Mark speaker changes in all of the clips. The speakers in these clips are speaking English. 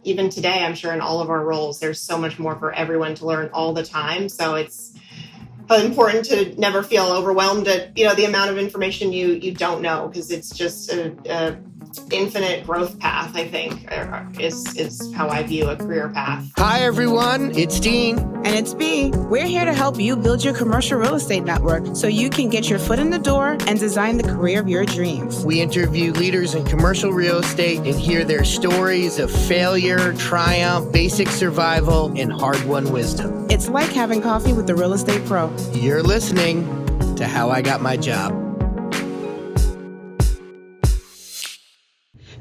Speaker 1: even today, I'm sure in all of our roles, there's so much more for everyone to learn all the time. So it's important to never feel overwhelmed at the amount of information you don't know, because it's just a infinite growth path, I think, is how I view a career path.
Speaker 2: Hi, everyone. It's Dean.
Speaker 3: And it's B. We're here to help you build your commercial real estate network so you can get your foot in the door and design the career of your dreams.
Speaker 2: We interview leaders in commercial real estate and hear their stories of failure, triumph, basic survival, and hard-won wisdom.
Speaker 3: It's like having coffee with the real estate pro.
Speaker 2: You're listening to How I Got My Job.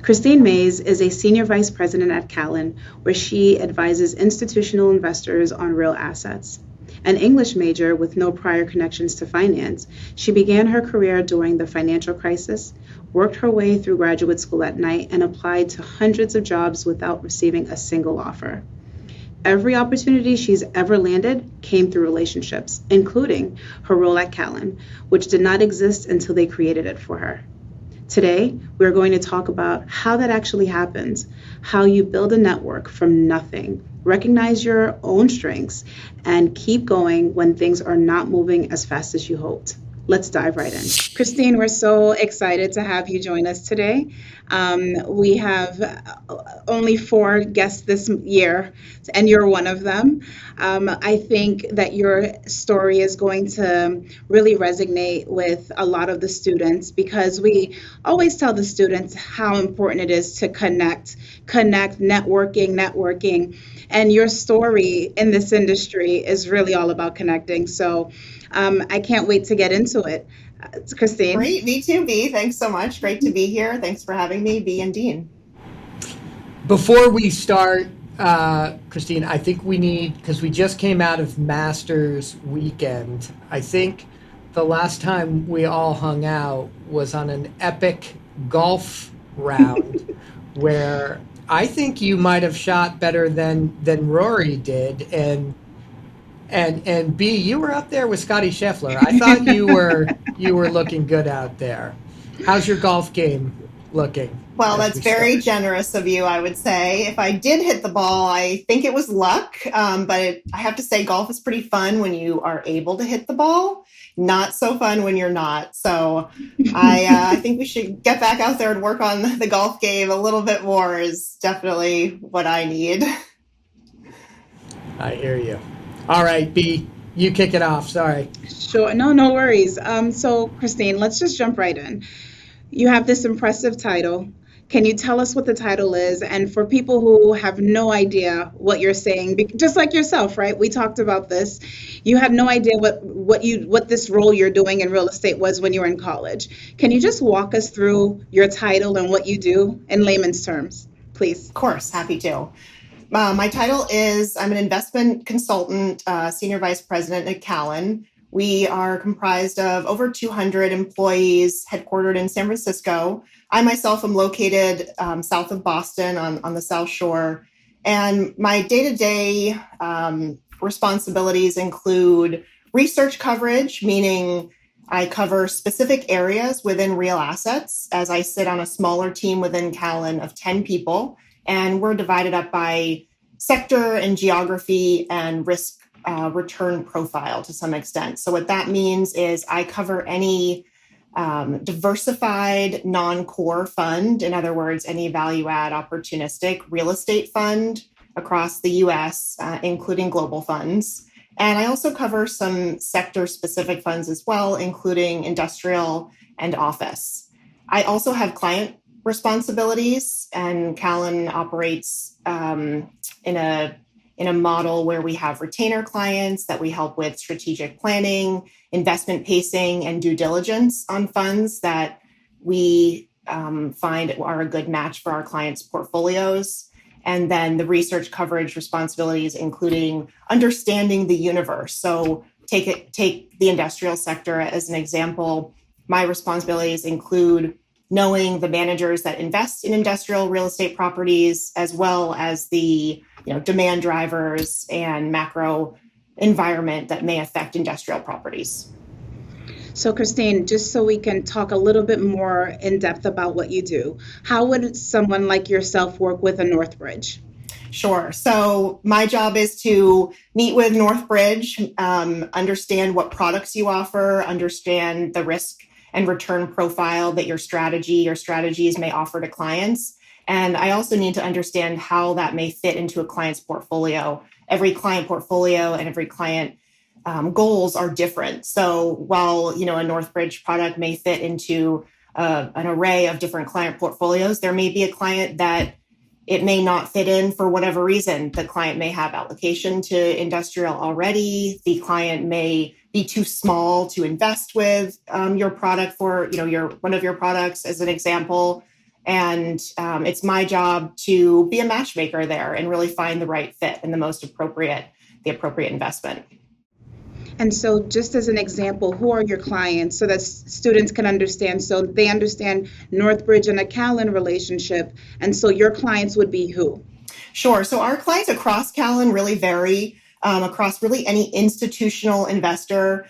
Speaker 4: Christine Mays is a senior vice president at Callan, where she advises institutional investors on real assets. An English major with no prior connections to finance, she began her career during the financial crisis, worked her way through graduate school at night, and applied to hundreds of jobs without receiving a single offer. Every opportunity she's ever landed came through relationships, including her role at Callan, which did not exist until they created it for her. Today, we're going to talk about how that actually happens, how you build a network from nothing, recognize your own strengths, and keep going when things are not moving as fast as you hoped. Let's dive right in. Christine, we're so excited to have you join us today. We have only 4 guests this year, and you're one of them. I think that your story is going to really resonate with a lot of the students, because we always tell the students how important it is to connect, networking. And your story in this industry is really all about connecting. So I can't wait to get into it. Christine.
Speaker 1: Great, me too, B. Thanks so much. Great to be here. Thanks for having me, B and Dean.
Speaker 5: Before we start, Christine, I think we need, because we just came out of Masters weekend, I think the last time we all hung out was on an epic golf round where I think you might have shot better than Rory did, and B, you were up there with Scotty Scheffler. I thought you were looking good out there. How's your golf game looking?
Speaker 1: Well, that's very generous of you, I would say. If I did hit the ball, I think it was luck. But I have to say, golf is pretty fun when you are able to hit the ball. Not so fun when you're not. So I think we should get back out there and work on the golf game a little bit more is definitely what I need.
Speaker 5: I hear you. All right, B, you kick it off. Sorry.
Speaker 4: Sure. No worries. So, Christine, let's just jump right in. You have this impressive title. Can you tell us what the title is? And for people who have no idea what you're saying, just like yourself, right? We talked about this. You had no idea what this role you're doing in real estate was when you were in college. Can you just walk us through your title and what you do in layman's terms, please?
Speaker 1: Of course, happy to. My title is, I'm an investment consultant, senior vice president at Callan. We are comprised of over 200 employees headquartered in San Francisco. I myself am located south of Boston on the South Shore. And my day-to-day responsibilities include research coverage, meaning I cover specific areas within real assets, as I sit on a smaller team within Callan of 10 people. And we're divided up by sector and geography and risk return profile to some extent. So what that means is I cover any diversified non-core fund, in other words, any value-add opportunistic real estate fund across the US, including global funds. And I also cover some sector-specific funds as well, including industrial and office. I also have client responsibilities, and Callan operates in a model where we have retainer clients that we help with strategic planning, investment pacing, and due diligence on funds that we find are a good match for our clients' portfolios. And then the research coverage responsibilities, including understanding the universe. So take the industrial sector as an example. My responsibilities include knowing the managers that invest in industrial real estate properties, as well as the demand drivers and macro environment that may affect industrial properties.
Speaker 4: So, Christine, just so we can talk a little bit more in depth about what you do, how would someone like yourself work with a Northbridge?
Speaker 1: Sure. So my job is to meet with Northbridge, understand what products you offer, understand the risk and return profile that your strategies may offer to clients. And I also need to understand how that may fit into a client's portfolio. Every client portfolio and every client goals are different. So while, a Northbridge product may fit into an array of different client portfolios, there may be a client that it may not fit in for whatever reason. The client may have allocation to industrial already. The client may be too small to invest with your product for, one of your products as an example. And it's my job to be a matchmaker there and really find the right fit and the appropriate investment.
Speaker 4: And so just as an example, who are your clients so that students can understand? So they understand Northbridge and a Callan relationship. And so your clients would be who?
Speaker 1: Sure. So our clients across Callan really vary across really any institutional investor.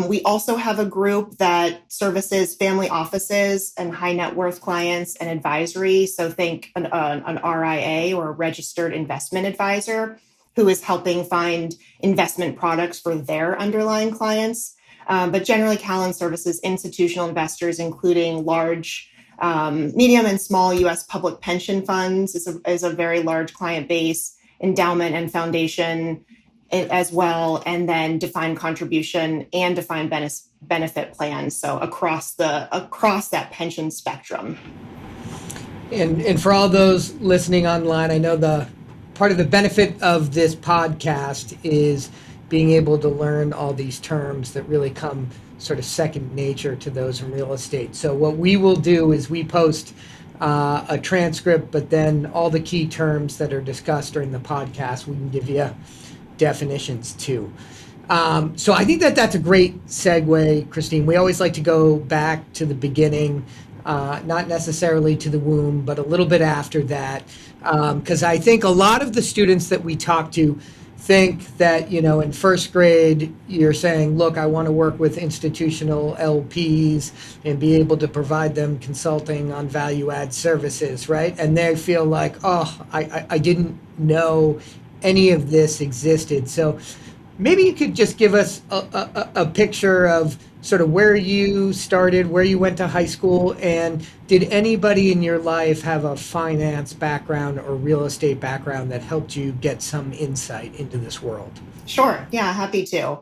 Speaker 1: We also have a group that services family offices and high net worth clients and advisory. So think an RIA or a registered investment advisor who is helping find investment products for their underlying clients. But generally, Callan services institutional investors, including large, medium and small U.S. public pension funds is a very large client base, endowment and foundation as well, and then defined contribution and defined benefit plans. So across that pension spectrum.
Speaker 5: And for all those listening online, I know the part of the benefit of this podcast is being able to learn all these terms that really come sort of second nature to those in real estate. So what we will do is we post a transcript, but then all the key terms that are discussed during the podcast, we can give you definitions too. So I think that's a great segue, Christine. We always like to go back to the beginning, not necessarily to the womb, but a little bit after that, because I think a lot of the students that we talk to think that, in first grade, you're saying, look, I want to work with institutional LPs and be able to provide them consulting on value add services, right? And they feel like, oh, I didn't know any of this existed. So maybe you could just give us a picture of sort of where you started, where you went to high school, and did anybody in your life have a finance background or real estate background that helped you get some insight into this world?
Speaker 1: Sure. Yeah, happy to.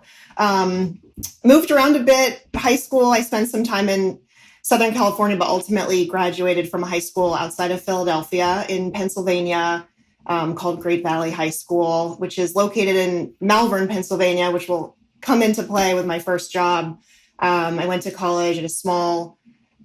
Speaker 1: Moved around a bit. High school, I spent some time in Southern California, but ultimately graduated from a high school outside of Philadelphia in Pennsylvania, called Great Valley High School, which is located in Malvern, Pennsylvania, which will come into play with my first job. I went to college at a small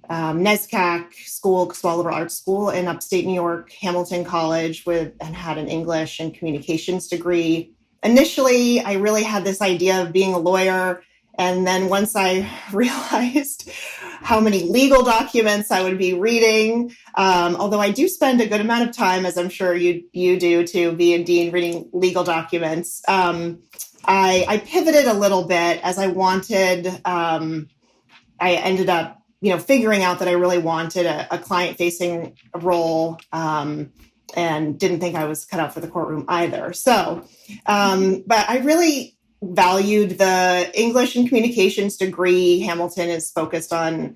Speaker 1: NESCAC school, small liberal arts school in upstate New York, Hamilton College, and had an English and communications degree. Initially, I really had this idea of being a lawyer. And then once I realized how many legal documents I would be reading, although I do spend a good amount of time, as I'm sure you do too, B and D, reading legal documents, I pivoted a little bit as I wanted. I ended up, figuring out that I really wanted a client-facing role, and didn't think I was cut out for the courtroom either. So, but I really valued the English and communications degree. Hamilton is focused on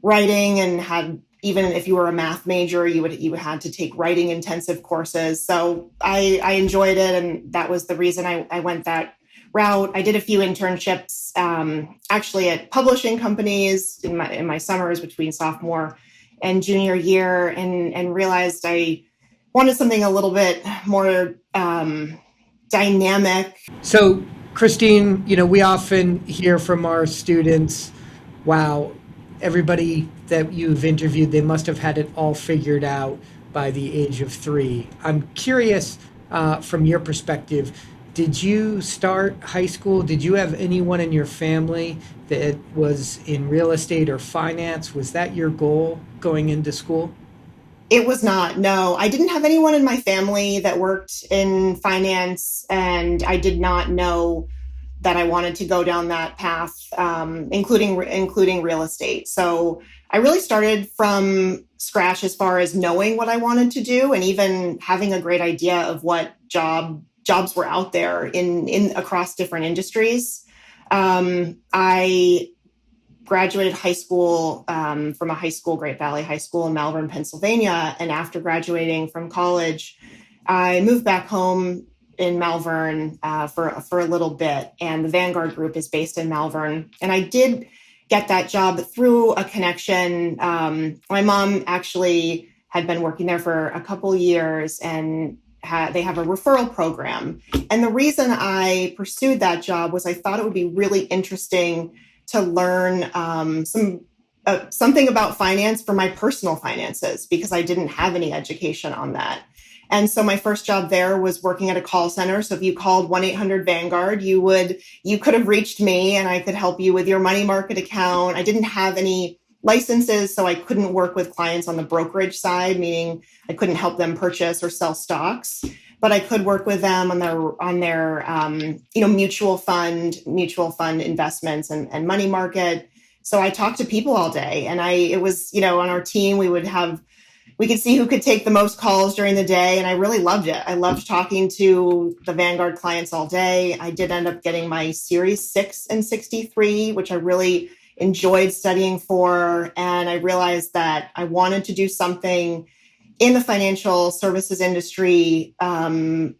Speaker 1: writing and had, even if you were a math major, you had to take writing intensive courses. So I enjoyed it, and that was the reason I went that route. I did a few internships, actually at publishing companies in my summers between sophomore and junior year, and realized I wanted something a little bit more dynamic.
Speaker 5: So, Christine, we often hear from our students, wow, everybody that you've interviewed, they must have had it all figured out by the age of 3. I'm curious, from your perspective, did you start high school? Did you have anyone in your family that was in real estate or finance? Was that your goal going into school?
Speaker 1: It was not. No, I didn't have anyone in my family that worked in finance, and I did not know that I wanted to go down that path, including real estate. So I really started from scratch as far as knowing what I wanted to do and even having a great idea of what jobs were out there in across different industries. I graduated high school from a high school, Great Valley High School in Malvern, Pennsylvania. And after graduating from college, I moved back home in Malvern for a little bit. And the Vanguard Group is based in Malvern. And I did get that job through a connection. My mom actually had been working there for a couple years, and they have a referral program. And the reason I pursued that job was I thought it would be really interesting to learn something about finance for my personal finances, because I didn't have any education on that. And so my first job there was working at a call center. So if you called 1-800-VANGUARD, you could have reached me and I could help you with your money market account. I didn't have any licenses, so I couldn't work with clients on the brokerage side, meaning I couldn't help them purchase or sell stocks. But I could work with them on their mutual fund investments and money market. So I talked to people all day, and it was on our team we could see who could take the most calls during the day, and I really loved it. I loved talking to the Vanguard clients all day. I did end up getting my Series 6 and 63, which I really enjoyed studying for, and I realized that I wanted to do something in the financial services industry and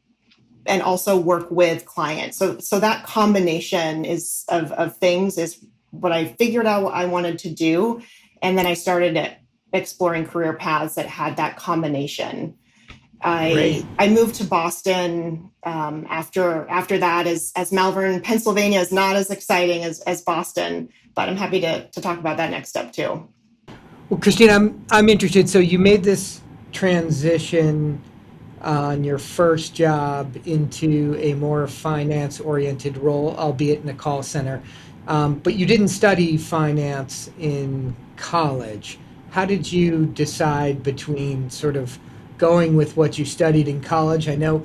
Speaker 1: also work with clients. So that combination of things is what I figured out what I wanted to do. And then I started exploring career paths that had that combination. I moved to Boston after that, as Malvern, Pennsylvania is not as exciting as Boston, but I'm happy to talk about that next step too.
Speaker 5: Well, Christine, I'm interested. So you made this transition on your first job into a more finance-oriented role, albeit in a call center. But you didn't study finance in college. How did you decide between sort of going with what you studied in college? I know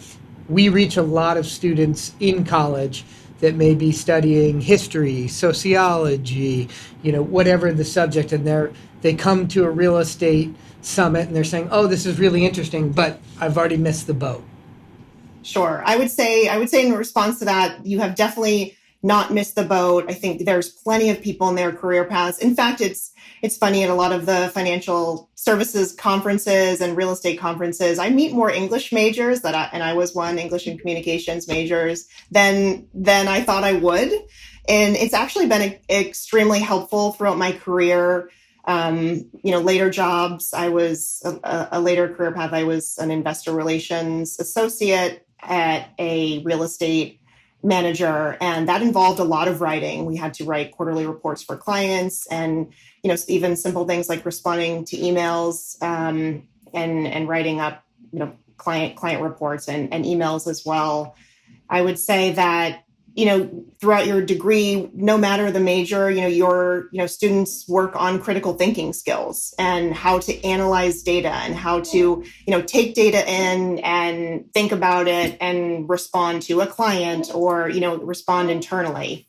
Speaker 5: we reach a lot of students in college that may be studying history, sociology, whatever the subject, and they come to a real estate summit and they're saying, "Oh, this is really interesting, but I've already missed the boat."
Speaker 1: Sure. I would say in response to that, you have definitely not missed the boat. I think there's plenty of people in their career paths. In fact, it's funny, at a lot of the financial services conferences and real estate conferences, I meet more English majors and I was one, English and communications majors, than I thought I would. And it's actually been extremely helpful throughout my career. Later jobs, I was a later career path. I was an investor relations associate at a real estate manager, and that involved a lot of writing. We had to write quarterly reports for clients, and even simple things like responding to emails and writing up client reports and emails as well. I would say that throughout your degree, no matter the major, your students work on critical thinking skills and how to analyze data and how to take data in and think about it and respond to a client or respond internally.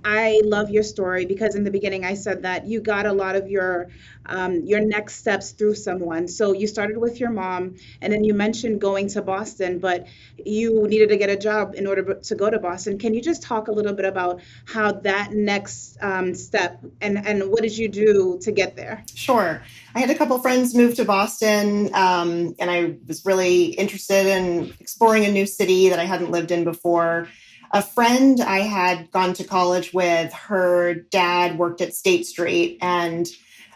Speaker 4: I love your story because in the beginning I said that you got a lot of your next steps through someone. So you started with your mom, and then you mentioned going to Boston, but you needed to get a job in order to go to Boston. Can you just talk a little bit about how that next step and what did you do to get there?
Speaker 1: Sure. I had a couple friends move to Boston, and I was really interested in exploring a new city that I hadn't lived in before. A friend I had gone to college with, her dad worked at State Street, and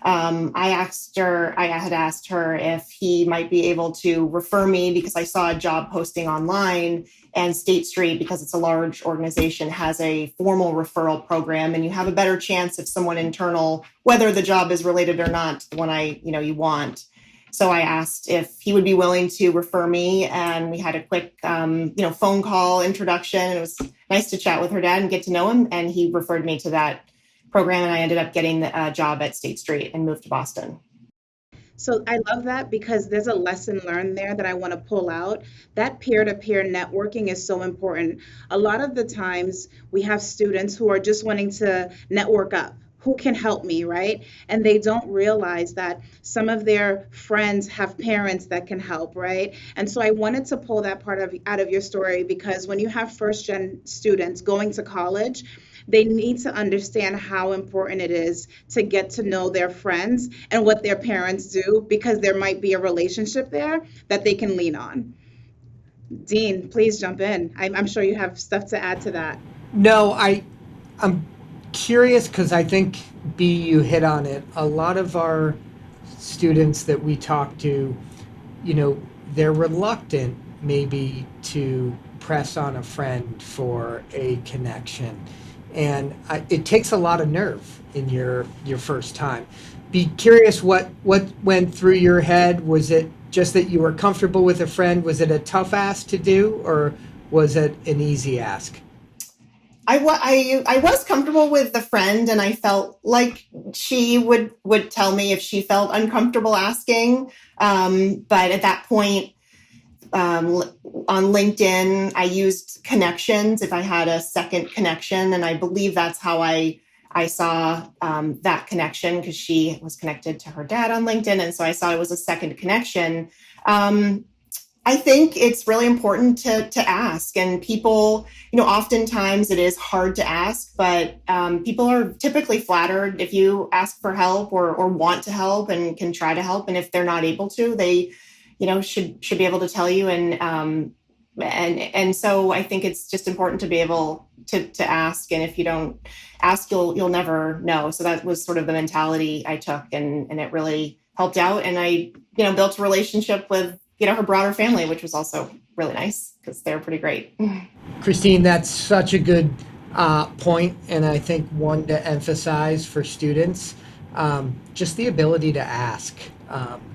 Speaker 1: I had asked her if he might be able to refer me because I saw a job posting online, and State Street, because it's a large organization, has a formal referral program, and you have a better chance if someone internal, whether the job is related or not to the one you want. So I asked if he would be willing to refer me, and we had a quick, phone call introduction. And it was nice to chat with her dad and get to know him. And he referred me to that program, and I ended up getting the job at State Street and moved to Boston.
Speaker 4: So I love that because there's a lesson learned there that I want to pull out. That peer-to-peer networking is so important. A lot of the times we have students who are just wanting to network up, who can help me, right? And they don't realize that some of their friends have parents that can help, right? And so I wanted to pull that part of out of your story, because when you have first gen students going to college, they need to understand how important it is to get to know their friends and what their parents do, because there might be a relationship there that they can lean on. Dean, please jump in. I'm sure you have stuff to add to that.
Speaker 5: No, I'm curious because I think B, you hit on it. A lot of our students that we talk to, you know, they're reluctant maybe to press on a friend for a connection, and it takes a lot of nerve in your first time. Be curious what went through your head. Was it just that you were comfortable with a friend? Was it a tough ask to do, or was it an easy ask?
Speaker 1: I was comfortable with the friend, and I felt like she would tell me if she felt uncomfortable asking. But at that point, on LinkedIn, I used connections if I had a second connection, and I believe that's how I saw that connection, because she was connected to her dad on LinkedIn, and so I saw it was a second connection. I think it's really important to ask, and people, oftentimes it is hard to ask, but people are typically flattered if you ask for help or want to help and can try to help, and if they're not able to, they, should be able to tell you, and so I think it's just important to be able to ask, and if you don't ask, you'll never know. So that was sort of the mentality I took, and it really helped out, and I built a relationship with her broader family, which was also really nice because they're pretty great.
Speaker 5: Christine, that's such a good point, and I think one to emphasize for students, just the ability to ask,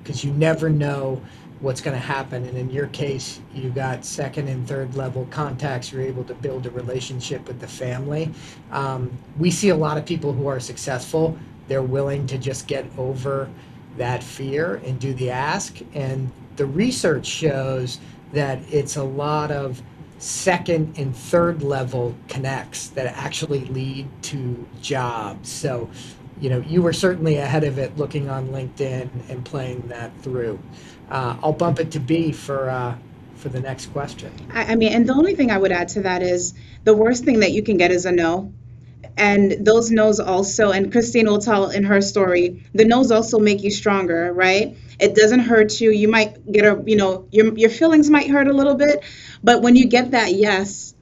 Speaker 5: because you never know what's going to happen. And in your case, you got second and third level contacts. You're able to build a relationship with the family. We see a lot of people who are successful. They're willing to just get over that fear and do the ask. And the research shows that it's a lot of second and third level connects that actually lead to jobs. So, you were certainly ahead of it looking on LinkedIn and playing that through. I'll bump it to B for the next question.
Speaker 4: I mean, and the only thing I would add to that is the worst thing that you can get is a no. And those no's also, and Christine will tell in her story, the no's also make you stronger, right? It doesn't hurt you. You might get your feelings might hurt a little bit, but when you get that yes,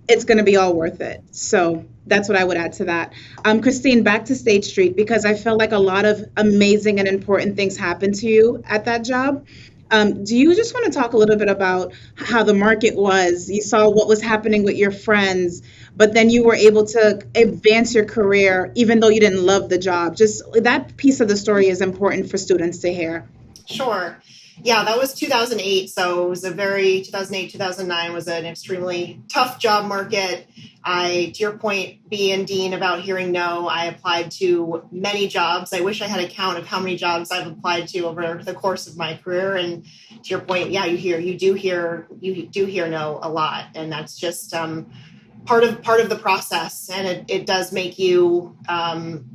Speaker 4: it's going to be all worth it. So that's what I would add to that. Christine, back to State Street, because I felt like a lot of amazing and important things happened to you at that job. Do you just want to talk a little bit about how the market was? You saw what was happening with your friends, but then you were able to advance your career even though you didn't love the job. Just that piece of the story is important for students to hear.
Speaker 1: Sure. Yeah, that was 2008. So it was 2008, 2009 was an extremely tough job market. To your point, B and Dean, about hearing no, I applied to many jobs. I wish I had a count of how many jobs I've applied to over the course of my career. And to your point, yeah, you do hear no a lot. And that's just part of the process. And it does make you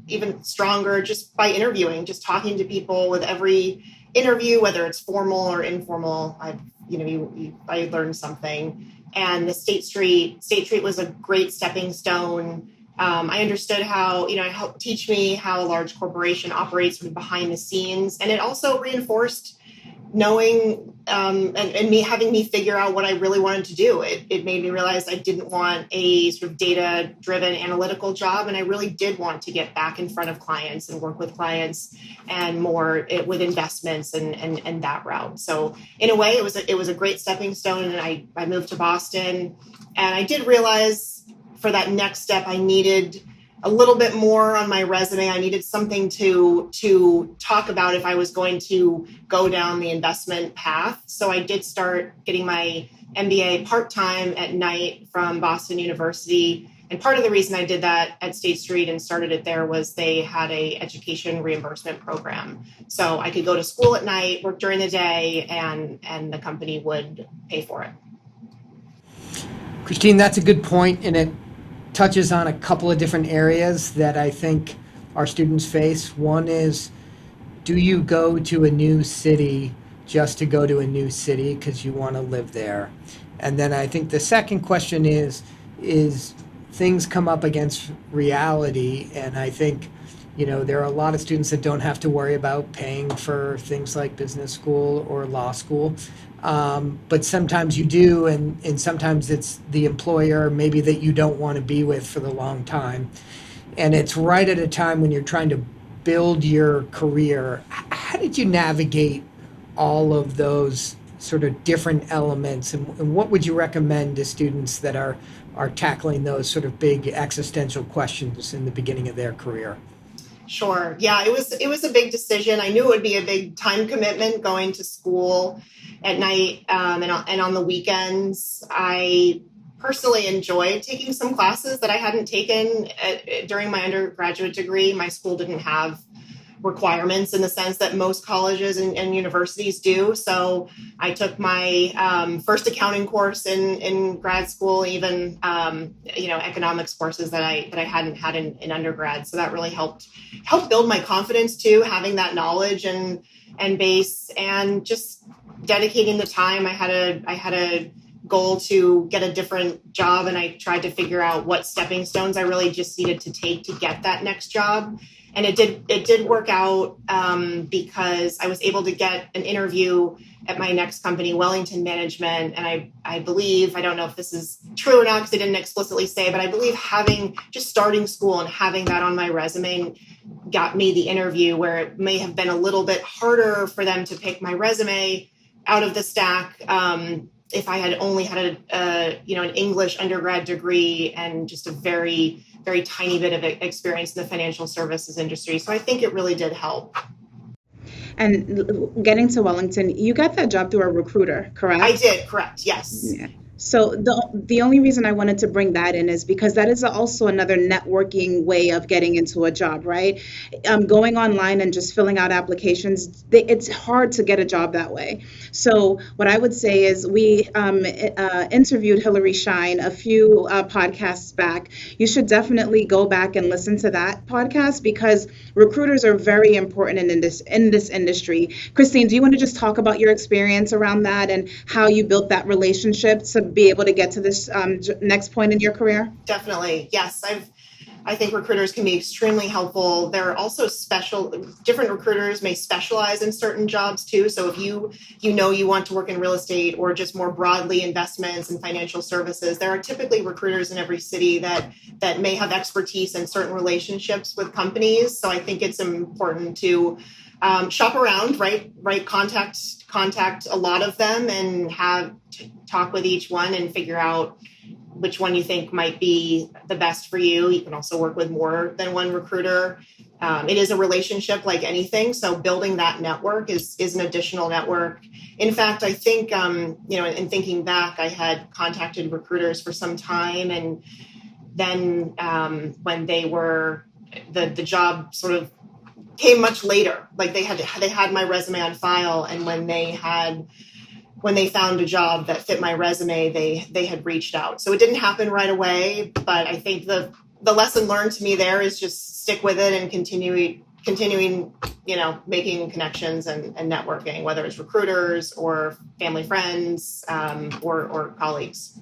Speaker 1: even stronger just by interviewing, just talking to people with every interview, whether it's formal or informal. I learned something. And the State Street was a great stepping stone. I understood how, it helped teach me how a large corporation operates sort of behind the scenes. And it also reinforced knowing and me having me figure out what I really wanted to do. It made me realize I didn't want a sort of data-driven analytical job, and I really did want to get back in front of clients and work with clients and more with investments and that route. So in a way, it was a great stepping stone, and I moved to Boston, and I did realize for that next step I needed a little bit more on my resume. I needed something to talk about if I was going to go down the investment path. So I did start getting my MBA part-time at night from Boston University. And part of the reason I did that at State Street and started it there was they had a education reimbursement program. So I could go to school at night, work during the day, and the company would pay for it.
Speaker 5: Christine, that's a good point, and it touches on a couple of different areas that I think our students face. One is, do you go to a new city just to go to a new city because you want to live there? And then I think the second question is things come up against reality, and I think there are a lot of students that don't have to worry about paying for things like business school or law school. But sometimes you do, and sometimes it's the employer maybe that you don't want to be with for the long time. And it's right at a time when you're trying to build your career. How did you navigate all of those sort of different elements, and what would you recommend to students that are tackling those sort of big existential questions in the beginning of their career?
Speaker 1: Sure. Yeah, it was a big decision. I knew it would be a big time commitment going to school at night, and on the weekends. I personally enjoyed taking some classes that I hadn't taken during my undergraduate degree. My school didn't have requirements in the sense that most colleges and universities do. So I took my first accounting course in grad school, even economics courses that I hadn't had in undergrad. So that really helped build my confidence too, having that knowledge and base, and just dedicating the time. I had a goal to get a different job, and I tried to figure out what stepping stones I really just needed to take to get that next job. And it did work out because I was able to get an interview at my next company, Wellington Management. And I believe, I don't know if this is true or not because they didn't explicitly say, but I believe just starting school and having that on my resume got me the interview, where it may have been a little bit harder for them to pick my resume out of the stack if I had only had an English undergrad degree and just a very, very tiny bit of experience in the financial services industry. So I think it really did help.
Speaker 4: And getting to Wellington, you got that job through a recruiter, correct?
Speaker 1: I did, correct, yes.
Speaker 4: Yeah. So the only reason I wanted to bring that in is because that is also another networking way of getting into a job, right? Going online and just filling out applications, it's hard to get a job that way. So what I would say is we interviewed Hillary Shine a few podcasts back. You should definitely go back and listen to that podcast because recruiters are very important in this industry. Christine, do you want to just talk about your experience around that and how you built that relationship to be able to get to this next point in your career?
Speaker 1: Definitely. Yes. I think recruiters can be extremely helpful. There are also different recruiters may specialize in certain jobs too. So if you want to work in real estate or just more broadly investments and financial services, there are typically recruiters in every city that may have expertise in certain relationships with companies. So I think it's important to shop around, right? Contact a lot of them and talk with each one and figure out which one you think might be the best for you. You can also work with more than one recruiter. It is a relationship like anything. So building that network is an additional network. In fact, I think, in thinking back, I had contacted recruiters for some time. And then when the job sort of came much later, like they had my resume on file. And when they found a job that fit my resume, they had reached out. So it didn't happen right away, but I think the lesson learned to me there is just stick with it and continuing, making connections and networking, whether it's recruiters or family friends or colleagues.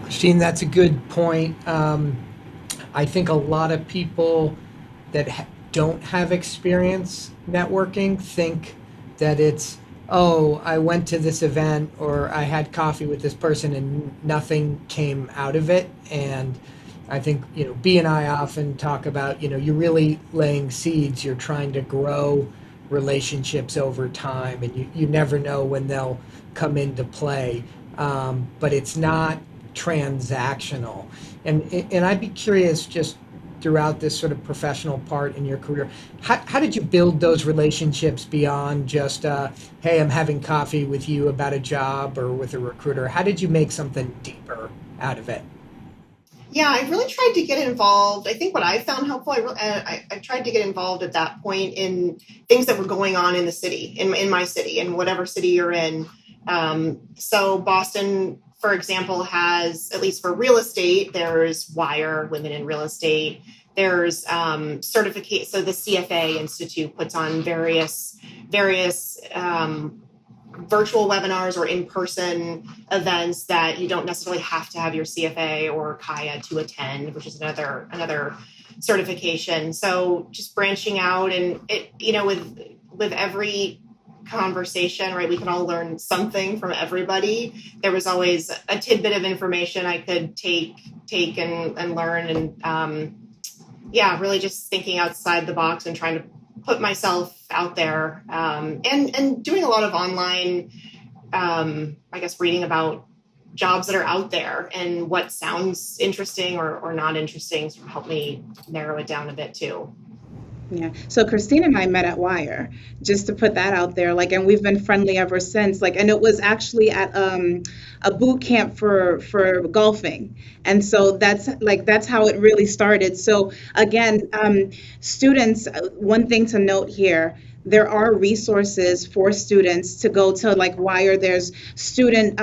Speaker 5: Christine, that's a good point. I think a lot of people that don't have experience networking think that it's, oh, I went to this event or I had coffee with this person and nothing came out of it. And I think, B and I often talk about, you're really laying seeds, you're trying to grow relationships over time, and you never know when they'll come into play. But it's not transactional. And I'd be curious, just throughout this sort of professional part in your career, how did you build those relationships beyond just, hey, I'm having coffee with you about a job or with a recruiter? How did you make something deeper out of it?
Speaker 1: Yeah, I really tried to get involved. I think what I found helpful, I tried to get involved at that point in things that were going on in the city, in my city, in whatever city you're in. So Boston, for example, has, at least for real estate, there's WIRE, Women in Real Estate. There's certificate. So the CFA Institute puts on various virtual webinars or in-person events that you don't necessarily have to have your CFA or Kaya to attend, which is another certification. So just branching out, and it, with every conversation, right, we can all learn something from everybody. There was always a tidbit of information I could take and learn, and really just thinking outside the box and trying to put myself out there, and doing a lot of online, reading about jobs that are out there and what sounds interesting or not interesting to help me narrow it down a bit too.
Speaker 4: Yeah. So Christine and I met at Wire, just to put that out there. And we've been friendly ever since. And it was actually at a boot camp for golfing, and so that's how it really started. So again, students, one thing to note here. There are resources for students to go to, Wire. There's student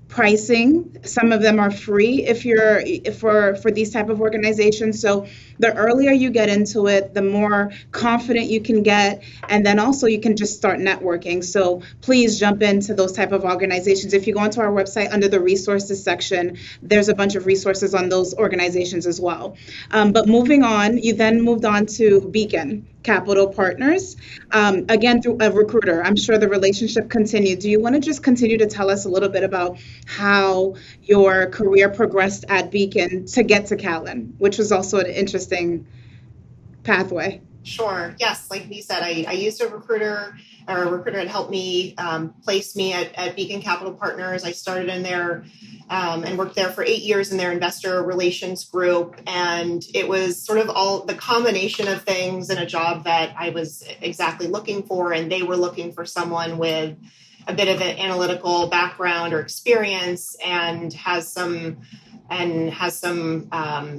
Speaker 4: pricing. Some of them are free if you're for these type of organizations. So the earlier you get into it, the more confident you can get, and then also you can just start networking. So please jump into those type of organizations. If you go onto our website under the resources section, there's a bunch of resources on those organizations as well. But moving on, you then moved on to Beacon Capital Partners, again through a recruiter. I'm sure the relationship continued. Do you want to just continue to tell us a little bit about how your career progressed at Beacon to get to Callan, which was also an interesting pathway?
Speaker 1: Sure. Yes. Like we said, I used a recruiter, or a recruiter had helped me place me at Beacon Capital Partners. I started in there and worked there for 8 years in their investor relations group. And it was sort of all the combination of things in a job that I was exactly looking for. And they were looking for someone with a bit of an analytical background or experience, and has some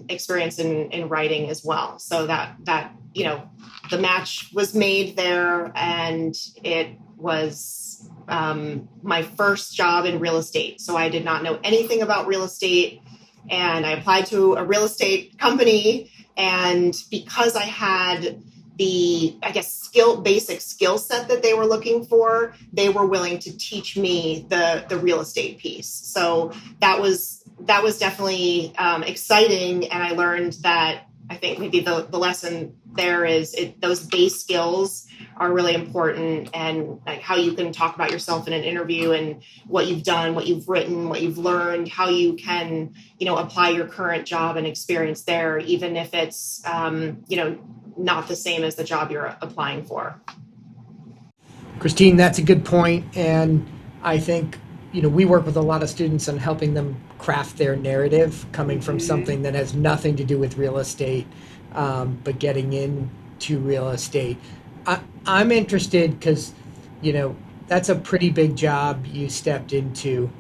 Speaker 1: experience in writing as well. So that the match was made there, and it was my first job in real estate. So I did not know anything about real estate, and I applied to a real estate company, and because I had the, basic skill set that they were looking for, they were willing to teach me the real estate piece. So that was definitely exciting. And I learned that, I think maybe the lesson there is those base skills are really important, and like how you can talk about yourself in an interview, and what you've done, what you've written, what you've learned, how you can, apply your current job and experience there, even if it's, not the same as the job you're applying for.
Speaker 5: Christine, that's a good point. And I think, we work with a lot of students on helping them craft their narrative coming from something that has nothing to do with real estate, but getting into real estate. I'm interested because, that's a pretty big job you stepped into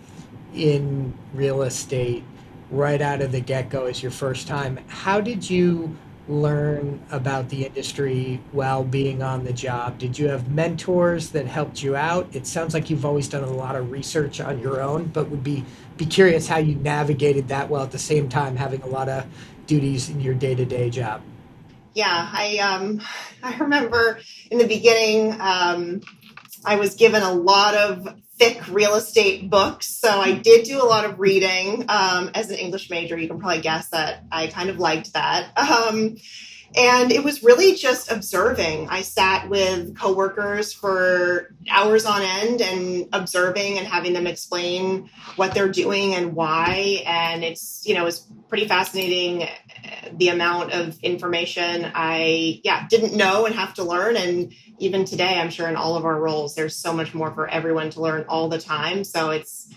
Speaker 5: in real estate right out of the get-go as your first time. How did you learn about the industry while being on the job? Did you have mentors that helped you out? It sounds like you've always done a lot of research on your own, but would be curious how you navigated that while at the same time having a lot of duties in your day-to-day job.
Speaker 1: Yeah, I remember in the beginning, I was given a lot of thick real estate books. So I did do a lot of reading. As an English major, you can probably guess that I kind of liked that. And it was really just observing. I sat with coworkers for hours on end and observing and having them explain what they're doing and why. And it's pretty fascinating, the amount of information I didn't know and have to learn. And even today, I'm sure in all of our roles, there's so much more for everyone to learn all the time. So it's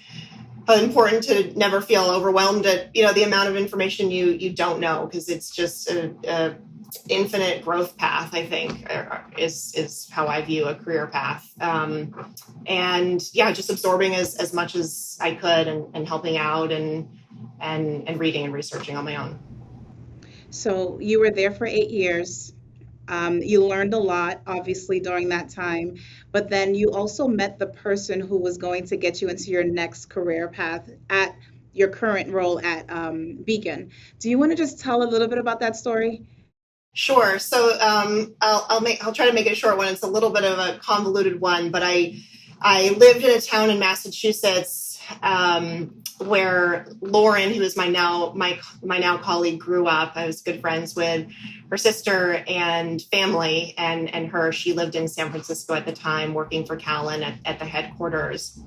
Speaker 1: important to never feel overwhelmed at, the amount of information you don't know, because it's just a infinite growth path, I think, is how I view a career path. And just absorbing as much as I could, and helping out and reading and researching on my own.
Speaker 4: So you were there for 8 years. You learned a lot, obviously, during that time, but then you also met the person who was going to get you into your next career path at your current role at Beacon. Do you want to just tell a little bit about that story?
Speaker 1: Sure. So I'll try to make it a short one. It's a little bit of a convoluted one, but I lived in a town in Massachusetts where Lauren, who is my now colleague, grew up. I was good friends with her sister and family, and her. She lived in San Francisco at the time, working for Callan at the headquarters.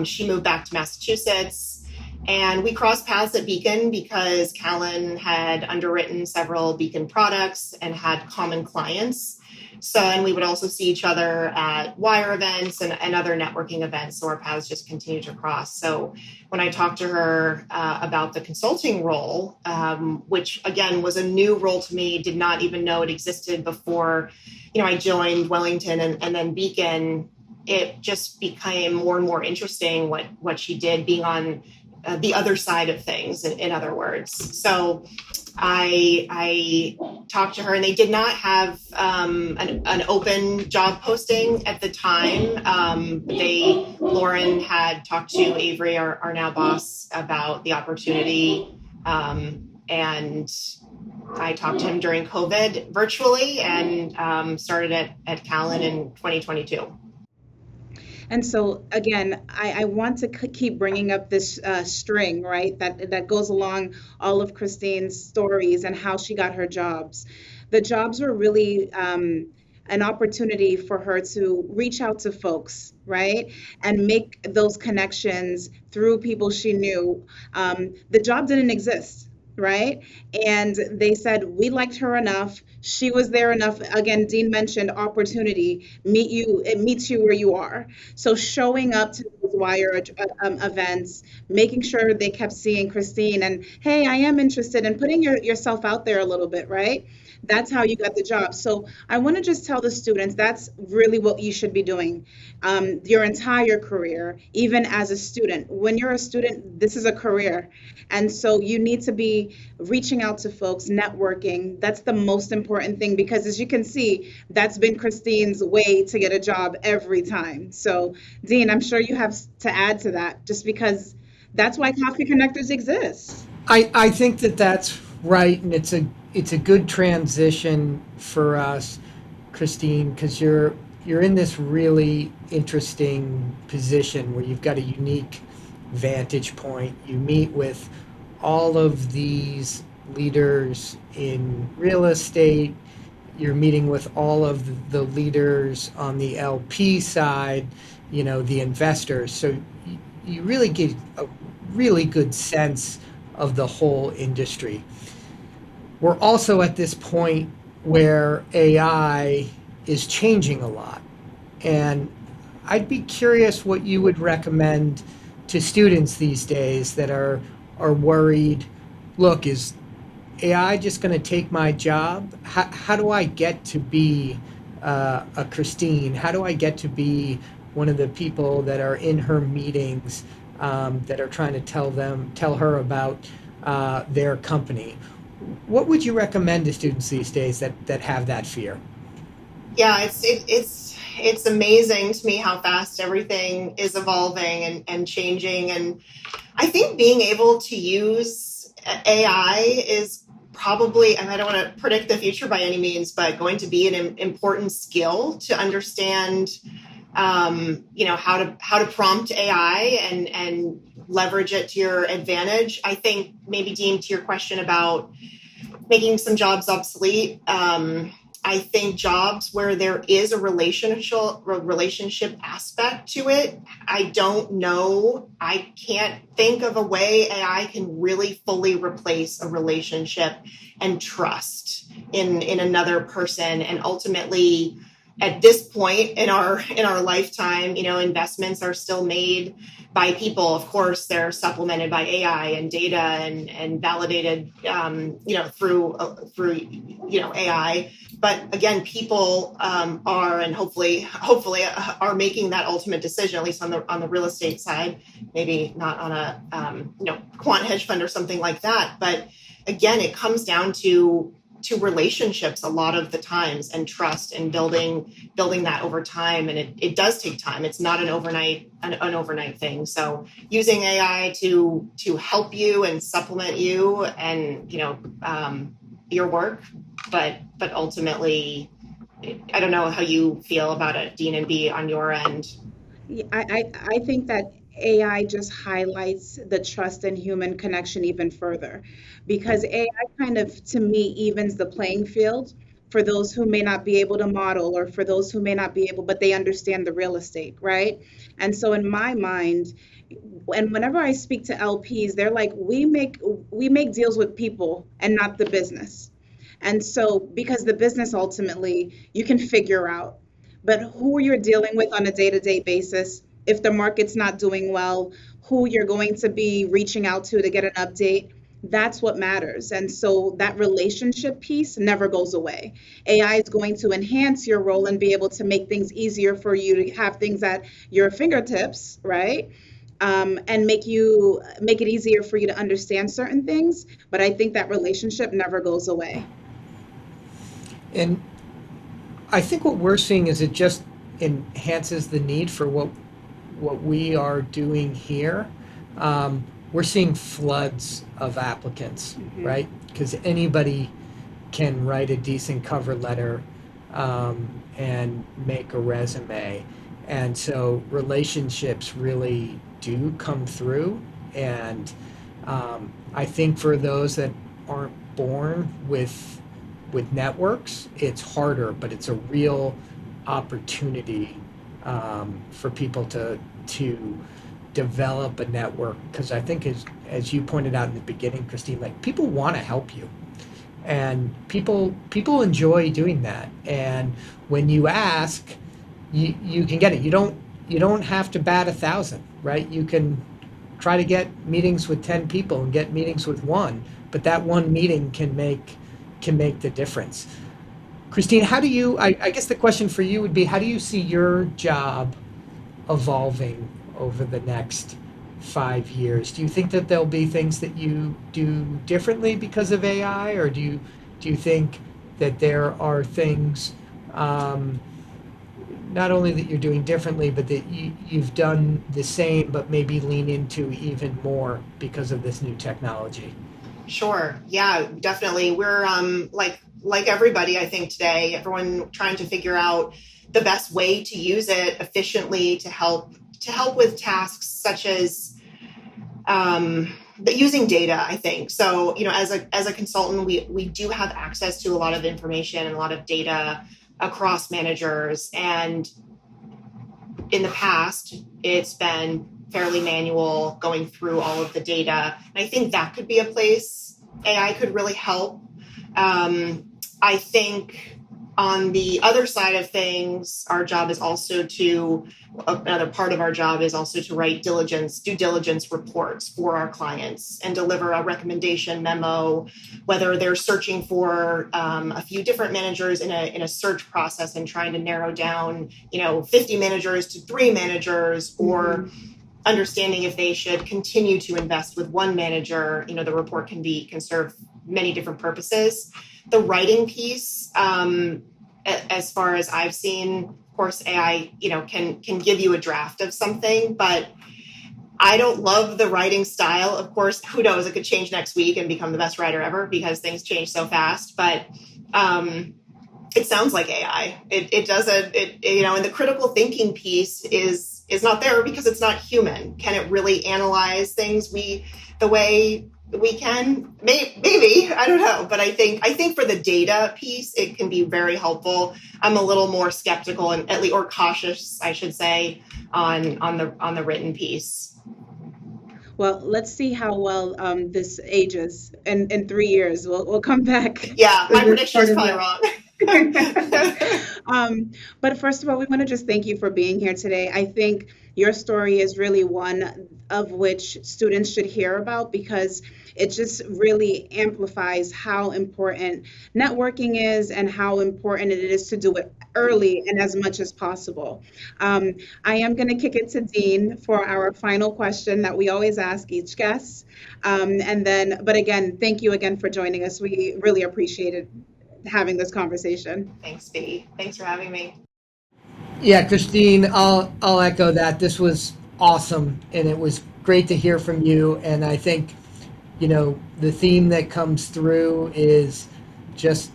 Speaker 1: She moved back to Massachusetts. And we crossed paths at Beacon because Callan had underwritten several Beacon products and had common clients. So, and we would also see each other at wire events and other networking events. So our paths just continued to cross. So when I talked to her about the consulting role, which again was a new role to me, did not even know it existed before, I joined Wellington and then Beacon, it just became more and more interesting what she did, being on the other side of things, in other words. So I talked to her, and they did not have an open job posting at the time. Lauren had talked to Avery, our now boss, about the opportunity, and I talked to him during COVID virtually, and started at Callan in 2022.
Speaker 4: And so again, I want to keep bringing up this string, right? That goes along all of Christine's stories and how she got her jobs. The jobs were really an opportunity for her to reach out to folks, right? And make those connections through people she knew. The job didn't exist, right? And they said, we liked her enough. She was there enough. Again, Dean mentioned opportunity. It meets you where you are. So showing up to those wire events, making sure they kept seeing Christine and, hey, I am interested in putting yourself out there a little bit, right? That's how you got the job. So I want to just tell the students that's really what you should be doing your entire career, even as a student. When you're a student, this is a career. And so you need to be reaching out to folks, networking. That's the most important thing, because as you can see, that's been Christine's way to get a job every time. So Dean, I'm sure you have to add to that, just because that's why Coffee Connectors exists.
Speaker 5: I think that's right, and it's a good transition for us, Christine, because you're in this really interesting position where you've got a unique vantage point. You meet with all of these leaders in real estate. You're meeting with all of the leaders on the LP side, the investors. So you really get a really good sense of the whole industry. We're also at this point where AI is changing a lot. And I'd be curious what you would recommend to students these days that are worried. Look, is AI just going to take my job? How do I get to be a Christine? How do I get to be one of the people that are in her meetings that are trying to tell her about their company? What would you recommend to students these days that have that fear?
Speaker 1: Yeah, it's amazing to me how fast everything is evolving and changing. And I think being able to use AI is probably, and I don't want to predict the future by any means, but going to be an important skill to understand, how to prompt AI and leverage it to your advantage. I think maybe, Dean, to your question about making some jobs obsolete, I think jobs where there is a relationship aspect to it, I don't know. I can't think of a way AI can really fully replace a relationship and trust in another person. And ultimately, at this point in our lifetime, investments are still made by people. Of course, they're supplemented by AI and data and validated, through AI. But again, people are, and hopefully are making that ultimate decision, at least on the real estate side. Maybe not on a quant hedge fund or something like that. But again, it comes down to relationships a lot of the times, and trust, and building that over time. And it does take time. It's not an overnight thing. So using AI to help you and supplement you and your work, but ultimately, I don't know how you feel about it, Dean and B, on your end.
Speaker 4: Yeah, I think that AI just highlights the trust and human connection even further, because AI kind of, to me, evens the playing field for those who may not be able to model, or for those who may not be able, but they understand the real estate, right? And so in my mind, and whenever I speak to LPs, they're like, we make deals with people and not the business. And so, because the business ultimately you can figure out, but who you're dealing with on a day-to-day basis, if the market's not doing well, who you're going to be reaching out to get an update, that's what matters. And so that relationship piece never goes away. AI is going to enhance your role and be able to make things easier for you to have things at your fingertips, right? And make it easier for you to understand certain things. But I think that relationship never goes away.
Speaker 5: And I think what we're seeing is it just enhances the need for what we are doing here. We're seeing floods of applicants, right? Because anybody can write a decent cover letter and make a resume. And so relationships really do come through. And I think for those that aren't born with networks, it's harder, but it's a real opportunity for people to develop a network. Because I think, as you pointed out in the beginning, Christine, like, people want to help you, and people enjoy doing that. And when you ask, you can get it. You don't have to bat 1,000, right? You can try to get meetings with 10 people and get meetings with one, but that one meeting can make the difference. Christine, how do you, I guess the question for you would be, how do you see your job evolving over the next 5 years? Do you think that there'll be things that you do differently because of AI, or do you think that there are things, not only that you're doing differently, but that you've done the same, but maybe lean into even more because of this new technology?
Speaker 1: Sure. Yeah, definitely. We're like everybody, I think today, everyone trying to figure out the best way to use it efficiently to help with tasks such as using data, I think. So, as a consultant, we do have access to a lot of information and a lot of data across managers. And in the past, it's been fairly manual, going through all of the data. And I think that could be a place AI could really help. I think on the other side of things, another part of our job is also to write due diligence reports for our clients and deliver a recommendation memo, whether they're searching for a few different managers in a search process and trying to narrow down, 50 managers to 3 managers, or understanding if they should continue to invest with one manager. The report can serve many different purposes. The writing piece, as far as I've seen, of course, AI, can give you a draft of something, but I don't love the writing style. Of course, who knows? It could change next week and become the best writer ever because things change so fast. But it sounds like AI. It does and the critical thinking piece is not there because it's not human. Can it really analyze things the way we can? Maybe, I don't know. But I think for the data piece, it can be very helpful. I'm a little more skeptical or cautious, I should say, on the written piece.
Speaker 4: Well, let's see how well this ages in 3 years. We'll come back.
Speaker 1: Yeah, my
Speaker 4: with this
Speaker 1: prediction
Speaker 4: part
Speaker 1: is
Speaker 4: of
Speaker 1: probably
Speaker 4: it.
Speaker 1: wrong.
Speaker 4: But first of all, we want to just thank you for being here today. I think your story is really one of which students should hear about because it just really amplifies how important networking is and how important it is to do it early and as much as possible. Um, I am going to kick it to Dean for our final question that we always ask each guest. But again, thank you again for joining us. We really appreciated having this conversation.
Speaker 1: Thanks, B. Thanks for having me.
Speaker 5: Yeah, Christine, I'll echo that. This was awesome, and it was great to hear from you. And I think, the theme that comes through is just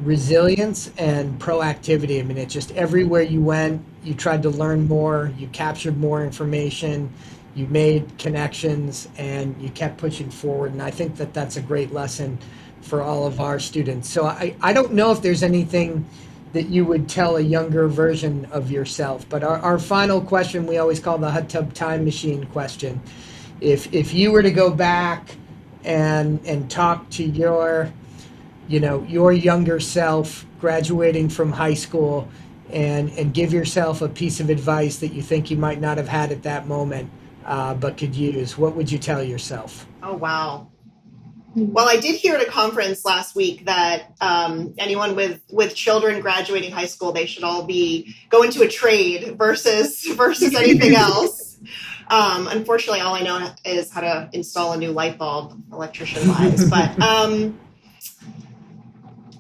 Speaker 5: resilience and proactivity. I mean, it's just everywhere you went, you tried to learn more, you captured more information, you made connections, and you kept pushing forward. And I think that that's a great lesson for all of our students. So I don't know if there's anything that you would tell a younger version of yourself, but our final question, we always call the hot tub time machine question. If you were to go back and talk to your younger self graduating from high school and give yourself a piece of advice that you think you might not have had at that moment, but could use, what would you tell yourself?
Speaker 1: Oh, wow. Well, I did hear at a conference last week that anyone with children graduating high school, they should all go into a trade versus anything else. Unfortunately, all I know is how to install a new light bulb, electrician-wise. But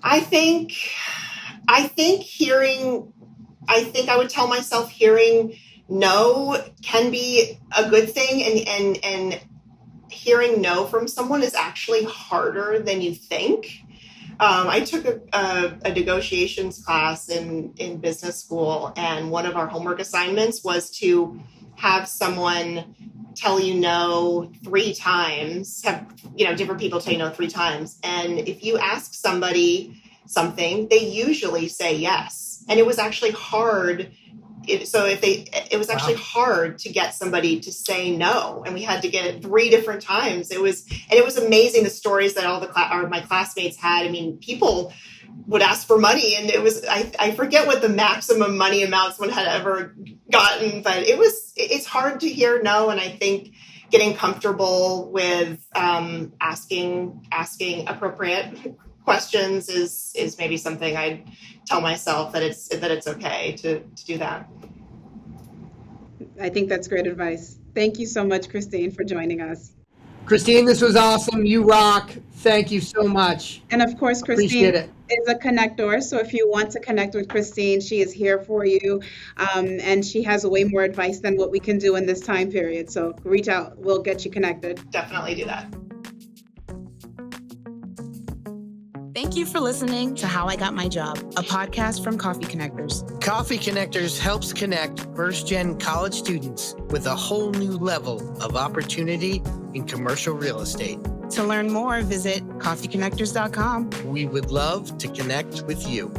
Speaker 1: I think I would tell myself hearing no can be a good thing, and hearing no from someone is actually harder than you think. I took a negotiations class in business school, and one of our homework assignments was to have someone tell you no 3 times, different people tell you no 3 times. And if you ask somebody something, they usually say yes. And it was actually hard. It was actually hard to get somebody to say no, and we had to get it 3 different times. It was amazing the stories that all my classmates had. I mean, people would ask for money, and I forget what the maximum money amount someone had ever gotten, but it's hard to hear no, and I think getting comfortable with asking appropriate questions is maybe something I'd tell myself, that it's okay to do that.
Speaker 4: I think that's great advice. Thank you so much, Christine, for joining us.
Speaker 5: Christine, this was awesome. You rock. Thank you so much.
Speaker 4: And of course, Christine is a connector. So if you want to connect with Christine, she is here for you. And she has way more advice than what we can do in this time period. So reach out. We'll get you connected.
Speaker 1: Definitely do that.
Speaker 3: Thank you for listening to How I Got My Job, a podcast from Coffee Connectors.
Speaker 2: Coffee Connectors helps connect first-gen college students with a whole new level of opportunity in commercial real estate.
Speaker 3: To learn more, visit coffeeconnectors.com.
Speaker 2: We would love to connect with you.